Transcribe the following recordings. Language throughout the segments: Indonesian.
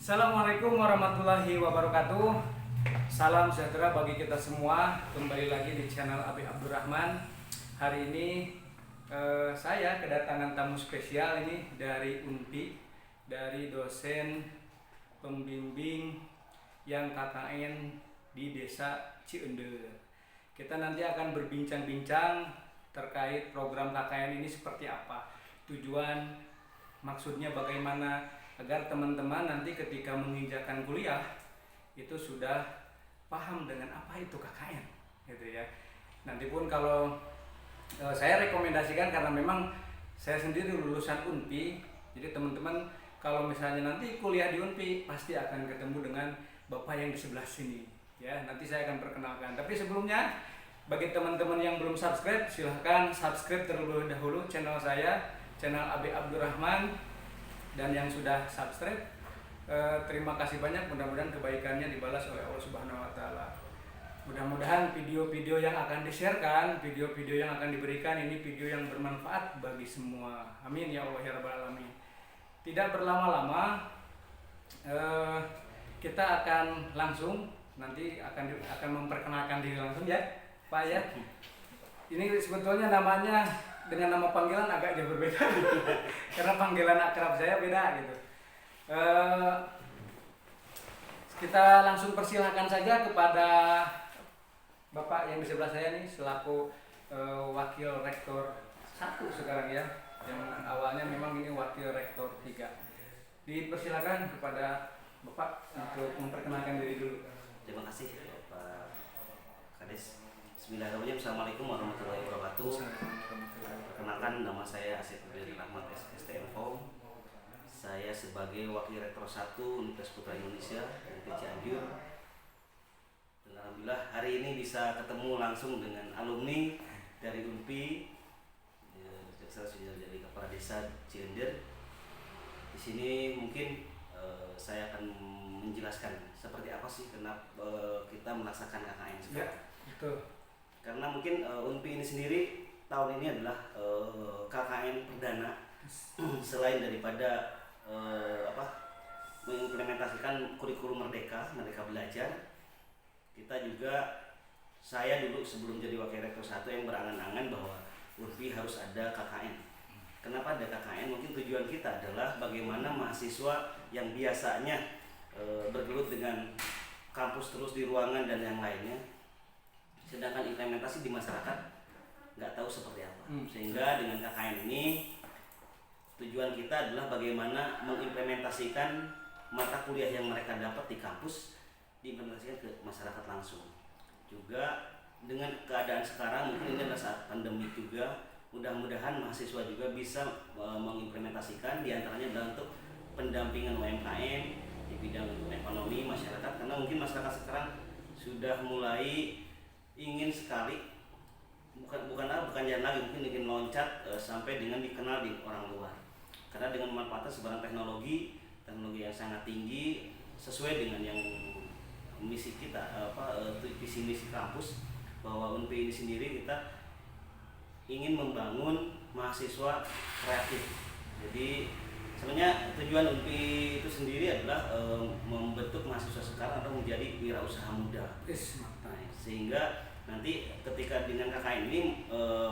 Assalamualaikum warahmatullahi wabarakatuh. Salam sejahtera bagi kita semua. Kembali lagi di channel Abi Abdurrahman. Hari ini saya kedatangan tamu spesial ini dari UNPI, dari dosen pembimbing yang KKN di Desa Ciender. Kita nanti akan berbincang-bincang terkait program KKN ini seperti apa, tujuan, maksudnya bagaimana, agar teman-teman nanti ketika menginjakan kuliah itu sudah paham dengan apa itu KKN gitu ya. Nanti pun kalau saya rekomendasikan, karena memang saya sendiri lulusan UNPI, jadi teman-teman kalau misalnya nanti kuliah di UNPI pasti akan ketemu dengan Bapak yang di sebelah sini ya. Nanti saya akan perkenalkan, tapi sebelumnya bagi teman-teman yang belum subscribe, silahkan subscribe terlebih dahulu channel saya, channel Abi Abdurrahman. Dan yang sudah subscribe, terima kasih banyak. Mudah-mudahan kebaikannya dibalas oleh Allah Subhanahu Wa Taala. Mudah-mudahan video-video yang akan di-sharekan, video-video yang akan diberikan ini video yang bermanfaat bagi semua. Amin ya Allah ya Rabbal Alamin. Tidak berlama-lama, kita akan langsung nanti akan memperkenalkan diri langsung ya, Pak ya. Ini sebetulnya namanya dengan nama panggilan agak jauh berbeda karena panggilan akrab saya beda gitu. Kita langsung persilahkan saja kepada Bapak yang di sebelah saya nih selaku Wakil Rektor 1 sekarang ya, yang awalnya memang ini Wakil Rektor 3. Dipersilakan kepada Bapak untuk memperkenalkan diri dulu. Terima kasih Pak Kades. Bismillahirrahmanirrahim. Assalamualaikum warahmatullahi wabarakatuh. Perkenalkan, nama saya Asep Rahmat STM Form. Saya sebagai Wakil Rektor 1 Universitas Putra Indonesia UNPI Cianjur. Dan alhamdulillah hari ini bisa ketemu langsung dengan alumni dari UNPI. Saya sudah jadi Kepala Desa Ciender. Di sini mungkin saya akan menjelaskan seperti apa sih kenapa kita melaksanakan KKN sekarang. Ya, betul. Karena mungkin UNPI ini sendiri tahun ini adalah KKN perdana selain daripada mengimplementasikan kurikulum Merdeka Belajar. Kita juga, saya dulu sebelum jadi Wakil Rektor 1 yang berangan-angan bahwa UNPI harus ada KKN. Kenapa ada KKN? Mungkin tujuan kita adalah bagaimana mahasiswa yang biasanya bergelut dengan kampus terus di ruangan dan yang lainnya, sedangkan implementasi di masyarakat nggak tahu seperti apa. Sehingga dengan KKN ini tujuan kita adalah bagaimana mengimplementasikan mata kuliah yang mereka dapat di kampus diimplementasikan ke masyarakat langsung. Juga dengan keadaan sekarang mungkin ini adalah saat pandemi juga, mudah-mudahan mahasiswa juga bisa mengimplementasikan, diantaranya adalah untuk pendampingan UMKM di bidang ekonomi masyarakat, karena mungkin masyarakat sekarang sudah mulai ingin sekali bukan jalan lagi, mungkin ingin loncat sampai dengan dikenal di orang luar, karena dengan memanfaatkan sebarang teknologi yang sangat tinggi sesuai dengan yang misi kita, visi misi kampus, bahwa UNPI ini sendiri kita ingin membangun mahasiswa kreatif. Jadi sebenarnya tujuan UNPI itu sendiri adalah membentuk mahasiswa sekarang atau menjadi wirausaha muda. Sehingga nanti ketika dengan KKN ini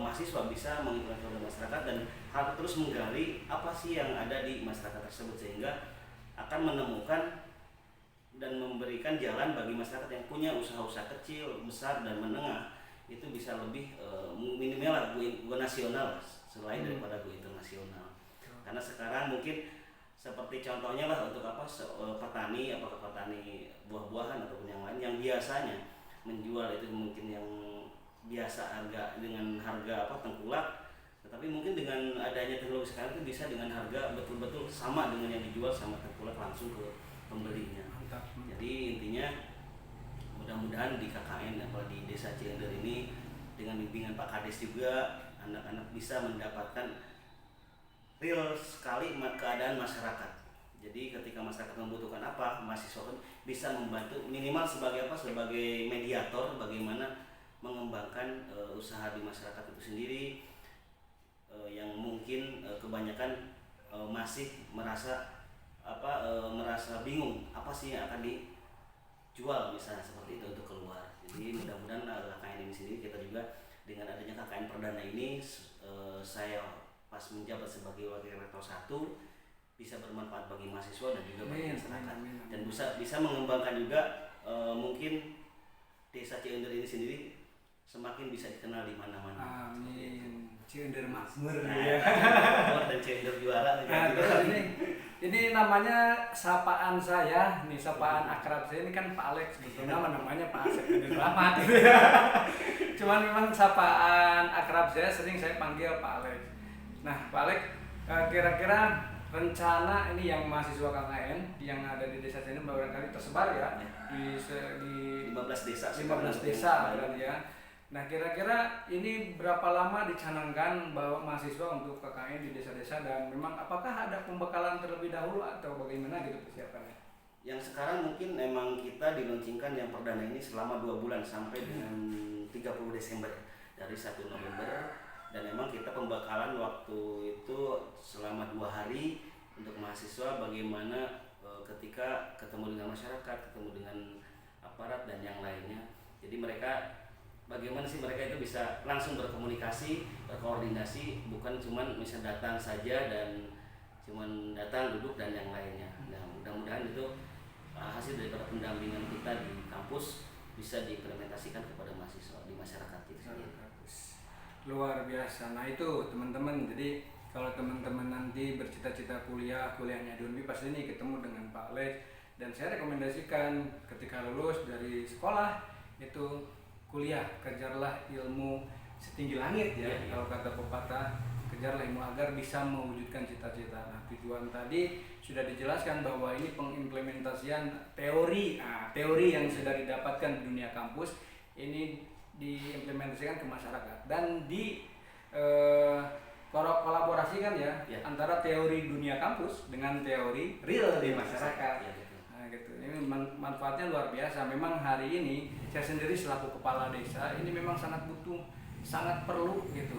mahasiswa bisa mengimplementasikan masyarakat dan harus terus menggali apa sih yang ada di masyarakat tersebut, sehingga akan menemukan dan memberikan jalan bagi masyarakat yang punya usaha-usaha kecil, besar dan menengah, itu bisa lebih minimal lah go nasional selain daripada go internasional. Karena sekarang mungkin seperti contohnya lah untuk petani, apakah petani buah-buahan ataupun yang lain yang biasanya menjual itu mungkin yang biasa dengan harga tengkulak, tetapi mungkin dengan adanya teknologi sekarang itu bisa dengan harga betul-betul sama dengan yang dijual sama tengkulak langsung ke pembelinya. Jadi intinya mudah-mudahan di KKN di Desa Ciender ini dengan bimbingan Pak Kades juga anak-anak bisa mendapatkan real sekali keadaan masyarakat. Jadi ketika masyarakat membutuhkan apa, mahasiswa bisa membantu minimal sebagai mediator bagaimana mengembangkan usaha di masyarakat itu sendiri, yang mungkin kebanyakan masih merasa merasa bingung apa sih yang akan dijual misalnya seperti itu untuk keluar. Jadi mudah-mudahan KKN ini sendiri kita juga dengan adanya KKN perdana ini saya pas menjabat sebagai wakil rektor 1 bisa bermanfaat bagi mahasiswa dan juga bagi masyarakat dan bisa mengembangkan juga mungkin desa Ciender ini sendiri semakin bisa dikenal di mana-mana. Amin. Ciender makmur Nah, ya. makmur dan Ciender juara. Nah, terus ini namanya sapaan saya, nih sapaan akrab saya ini kan Pak Alex gitu. Namanya Pak Asep Udin Rahmat gitu ya. Cuman memang sapaan akrab saya sering saya panggil Pak Alex. Nah, Pak Alex kira-kira rencana ini yang mahasiswa KKN yang ada di desa sini barangkali tersebar ya di 15 desa. 15 desa kan ya. Nah, kira-kira ini berapa lama dicanangkan bahwa mahasiswa untuk KKN di desa-desa dan memang apakah ada pembekalan terlebih dahulu atau bagaimana gitu persiapannya? Yang sekarang mungkin memang kita diluncurkan yang perdana ini selama 2 bulan sampai dengan 30 Desember dari 1 November dan memang kita pembekalan waktu itu selama 2 hari untuk mahasiswa bagaimana ketika ketemu dengan masyarakat, ketemu dengan aparat dan yang lainnya. Jadi bagaimana sih mereka itu bisa langsung berkomunikasi, berkoordinasi, bukan cuman misal datang saja dan cuman datang duduk dan yang lainnya. Nah, mudah-mudahan itu hasil daripada pendampingan kita di kampus bisa diimplementasikan kepada mahasiswa di masyarakat itu sendiri. Luar biasa. Nah, itu teman-teman. Jadi kalau teman-teman nanti bercita-cita kuliahnya di UNPI pasti ini ketemu dengan Pak Alex dan saya rekomendasikan ketika lulus dari sekolah itu kuliah, kejarlah ilmu setinggi langit ya. Kalau kata pepatah, kejarlah ilmu agar bisa mewujudkan cita-cita. Nah, tujuan tadi sudah dijelaskan bahwa ini pengimplementasian teori yang sudah didapatkan di dunia kampus ini diimplementasikan ke masyarakat dan kolaborasikan ya antara teori dunia kampus dengan teori real di masyarakat. Nah, gitu. Ini manfaatnya luar biasa. Memang hari ini saya sendiri selaku kepala desa ini memang sangat perlu gitu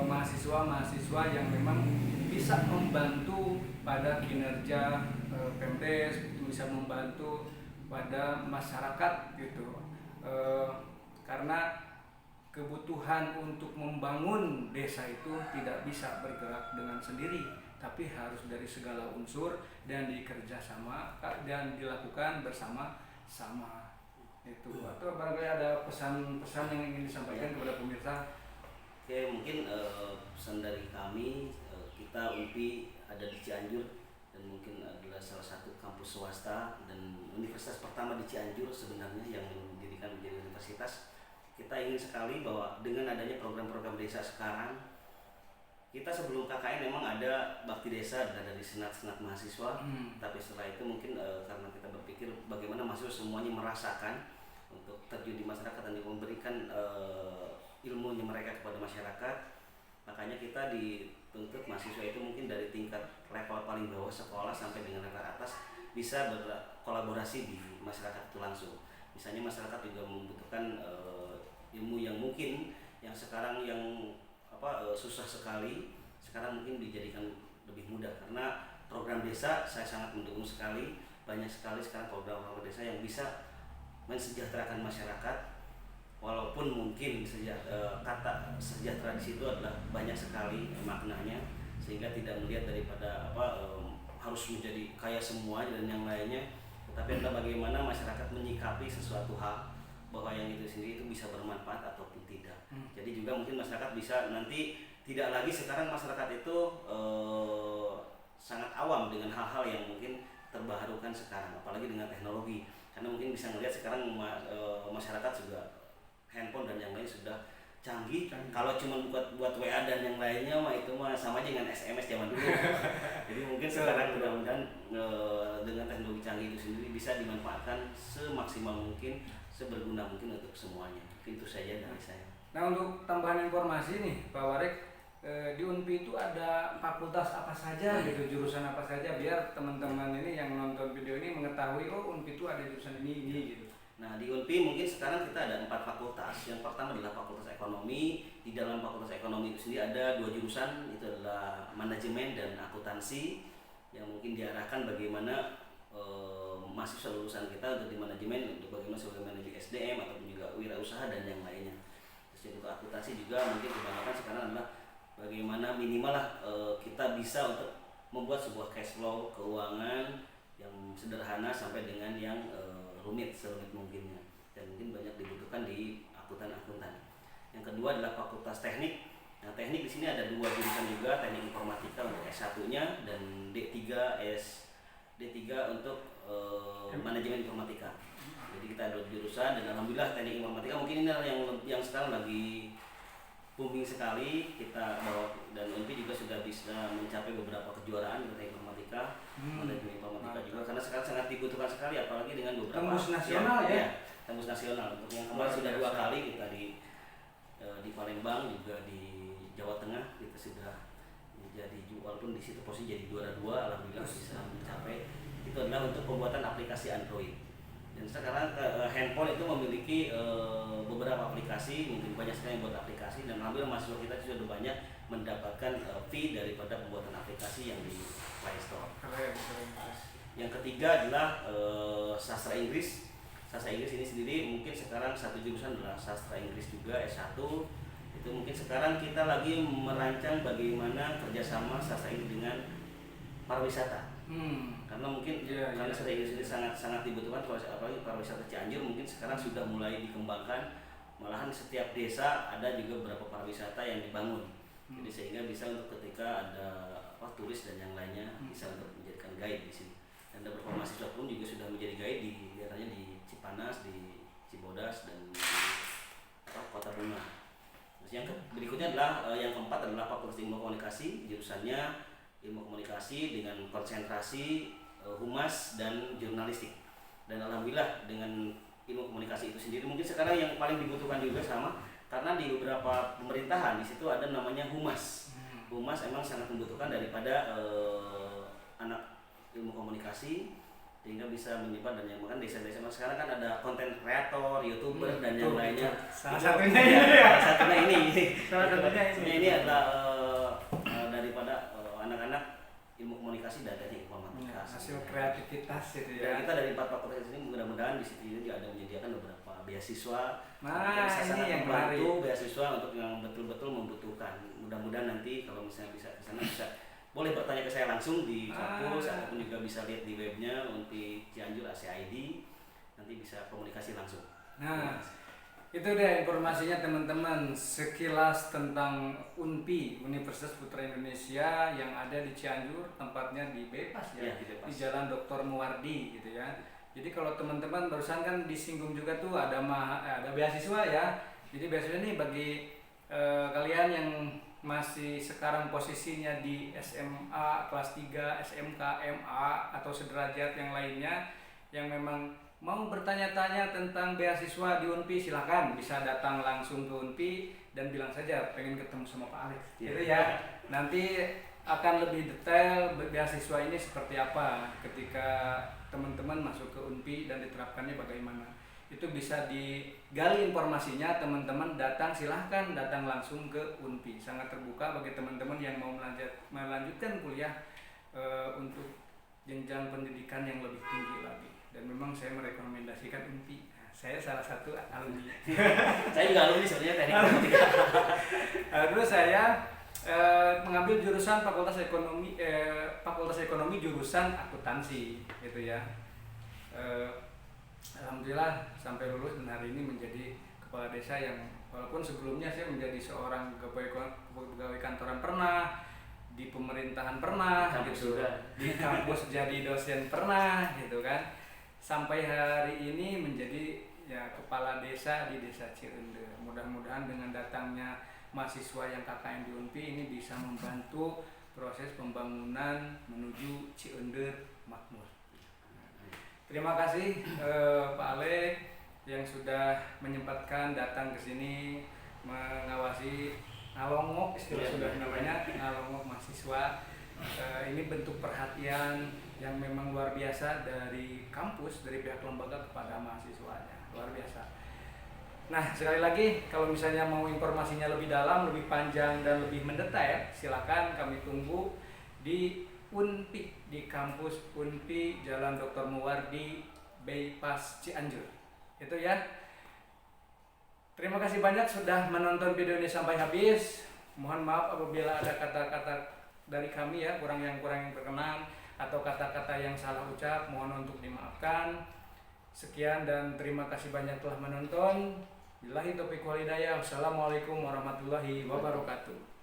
mahasiswa yang memang bisa membantu pada kinerja Pemdes, bisa membantu pada masyarakat gitu. Karena kebutuhan untuk membangun desa itu tidak bisa bergerak dengan sendiri, tapi harus dari segala unsur dan dikerjasama dan dilakukan bersama-sama itu. Atau barangkali ada pesan-pesan yang ingin disampaikan kepada pemirsa? Oke, mungkin pesan dari kami, kita UNPI ada di Cianjur dan mungkin adalah salah satu kampus swasta dan universitas pertama di Cianjur sebenarnya yang didirikan menjadi universitas. Kita ingin sekali bahwa dengan adanya program-program desa sekarang, kita sebelum KKN memang ada bakti desa dan dari senat-senat mahasiswa, tapi setelah itu mungkin karena kita berpikir bagaimana mahasiswa semuanya merasakan untuk terjun di masyarakat dan memberikan ilmunya mereka kepada masyarakat, makanya kita dituntut mahasiswa itu mungkin dari tingkat level paling bawah sekolah sampai dengan level atas bisa berkolaborasi di masyarakat itu langsung. Misalnya masyarakat juga membutuhkan ilmu yang mungkin yang sekarang yang susah sekali, sekarang mungkin dijadikan lebih mudah karena program desa saya sangat mendukung sekali. Banyak sekali sekarang program-program desa yang bisa mensejahterakan masyarakat, walaupun mungkin kata sejahtera di situ adalah banyak sekali maknanya, sehingga tidak melihat daripada harus menjadi kaya semua dan yang lainnya, tetapi adalah bagaimana masyarakat menyikapi sesuatu hal bahwa yang itu sendiri itu bisa bermanfaat ataupun tidak. Jadi juga mungkin masyarakat bisa nanti tidak lagi sekarang masyarakat itu sangat awam dengan hal-hal yang mungkin terbarukan sekarang, apalagi dengan teknologi. Karena mungkin bisa melihat sekarang masyarakat juga handphone dan yang lain sudah canggih. Kalau cuma buat WA dan yang lainnya itu sama aja dengan SMS zaman dulu. Jadi mungkin sekarang mudah-mudahan dengan teknologi canggih itu sendiri bisa dimanfaatkan semaksimal mungkin, seberguna mungkin untuk semuanya. Mungkin itu saja dari saya. Nah, untuk tambahan informasi nih Pak Warek, di UNPI itu ada fakultas apa saja gitu, jurusan apa saja biar teman-teman ini yang nonton video ini mengetahui oh UNPI itu ada jurusan ini gitu. Nah, di UNPI mungkin sekarang kita ada 4 fakultas. Yang pertama adalah Fakultas Ekonomi. Di dalam Fakultas Ekonomi itu sendiri ada 2 jurusan, itu adalah manajemen dan akuntansi. yang mungkin diarahkan bagaimana mahasiswa lulusan kita untuk di manajemen, untuk bagaimana sebagai manajer SDM ataupun juga wirausaha dan yang lainnya. Terus untuk akuntansi juga mungkin kebanyakan sekarang adalah bagaimana minimal lah kita bisa untuk membuat sebuah cash flow keuangan yang sederhana sampai dengan yang rumit serumit mungkinnya, dan mungkin banyak dibutuhkan di akuntan. Yang kedua adalah fakultas teknik. Nah, teknik di sini ada 2 jurusan juga, teknik informatika untuk S1-nya dan D3 untuk manajemen informatika. Jadi kita ada jurusan, dan alhamdulillah teknik informatika mungkin ini yang sekarang lagi booming sekali kita bawa, dan UNPI juga sudah bisa mencapai beberapa kejuaraan di teknik informatika, manajemen informatika juga, karena sekarang sangat dibutuhkan sekali, apalagi dengan beberapa tembus nasional ya. Tembus nasional. Untuk yang kemarin sudah 2 kali kita di Palembang, juga di Jawa Tengah kita sudah jadi, walaupun di situ posisi jadi juara 2, alhamdulillah bisa mencapai. Itu adalah untuk pembuatan aplikasi Android. Dan sekarang handphone itu memiliki beberapa aplikasi, mungkin banyak sekali yang buat aplikasi, dan alhamdulillah mahasiswa kita sudah banyak mendapatkan fee daripada pembuatan aplikasi yang di Play Store. Yang ketiga adalah sastra Inggris. Sastra Inggris ini sendiri mungkin sekarang satu jurusan adalah sastra Inggris juga S1. Itu mungkin sekarang kita lagi merancang bagaimana kerjasama sastra Inggris dengan pariwisata. Karena mungkin karena sastra Inggris ini sangat dibutuhkan, apalagi pariwisata Cianjur mungkin sekarang sudah mulai dikembangkan. Malahan setiap desa ada juga beberapa pariwisata yang dibangun. Jadi sehingga bisa untuk ketika ada turis dan yang lainnya bisa untuk menjadikan guide di sini. Dan beberapa mahasiswa pun juga sudah menjadi guide di daerahnya di Cipanas, di Cibodas, dan di Kota Bunga. Terus yang berikutnya adalah yang keempat adalah Fakultas Ilmu Komunikasi, jurusannya Ilmu Komunikasi dengan konsentrasi humas dan jurnalistik. Dan alhamdulillah dengan ilmu komunikasi itu sendiri mungkin sekarang yang paling dibutuhkan juga sama, karena di beberapa pemerintahan di situ ada namanya humas. Humas emang sangat membutuhkan daripada anak ilmu komunikasi, sehingga bisa menyebar dan yang makan desa-desa. Sekarang kan ada konten kreator, YouTuber dan yang lainnya. Salah satunya ini adalah daripada anak-anak ilmu komunikasi dan teknik informatika. Hasil kreativitas itu ya. Dan kita dari 4 fakultas ini mudah-mudahan di situ juga ada menyediakan beberapa beasiswa. Nah, ini yang membantu beasiswa untuk yang betul-betul membutuhkan. Mudah-mudahan nanti kalau misalnya bisa ke sana bisa boleh bertanya ke saya langsung di kampus, ataupun juga bisa lihat di webnya UNPI Cianjur ACID, nanti bisa komunikasi langsung. Nah, itu deh informasinya teman-teman, sekilas tentang UNPI, Universitas Putra Indonesia yang ada di Cianjur, tempatnya di Bebas ya, di Jalan Dr. Muwardi gitu ya. Jadi kalau teman-teman barusan kan disinggung juga tuh ada beasiswa ya. Jadi beasiswa ini bagi kalian yang masih sekarang posisinya di SMA kelas 3, SMK, MA atau sederajat yang lainnya yang memang mau bertanya-tanya tentang beasiswa di UNPI, silakan bisa datang langsung ke UNPI dan bilang saja pengen ketemu sama Pak Alex gitu ya. Nanti akan lebih detail beasiswa ini seperti apa ketika teman-teman masuk ke UNPI dan diterapkannya bagaimana. Itu bisa digali informasinya, teman-teman datang, silahkan datang langsung ke UNPI. Sangat terbuka bagi teman-teman yang mau melanjutkan kuliah untuk jenjang pendidikan yang lebih tinggi lagi. Dan memang saya merekomendasikan UNPI. Nah, saya salah satu alumni. Saya juga alumni sebenarnya teknik informatika. Terus saya mengambil jurusan Fakultas Ekonomi jurusan akuntansi gitu ya. Alhamdulillah sampai lulus dan hari ini menjadi kepala desa yang walaupun sebelumnya saya menjadi seorang pegawai kantoran pernah, di pemerintahan pernah gitu, di kampus jadi dosen pernah gitu kan, sampai hari ini menjadi ya kepala desa di Desa Cieunder. Mudah-mudahan dengan datangnya mahasiswa yang KKN di UNPI ini bisa membantu proses pembangunan menuju Cieunder makmur. Terima kasih Pak Alex yang sudah menyempatkan datang ke sini mengawasi ngalongok, istilah sudah namanya ngalongok mahasiswa. Ini bentuk perhatian yang memang luar biasa dari kampus, dari pihak lembaga kepada mahasiswanya, luar biasa. Nah, sekali lagi kalau misalnya mau informasinya lebih dalam, lebih panjang dan lebih mendetail, silakan kami tunggu di UNPI di kampus Unpi Jalan Dr. Muwardi Bypass Cianjur. Itu ya. Terima kasih banyak sudah menonton video ini sampai habis. Mohon maaf apabila ada kata-kata dari kami ya kurang yang berkenan atau kata-kata yang salah ucap, mohon untuk dimaafkan. Sekian dan terima kasih banyak telah menonton. Billahi taufiq wal hidayah. Wassalamualaikum warahmatullahi wabarakatuh.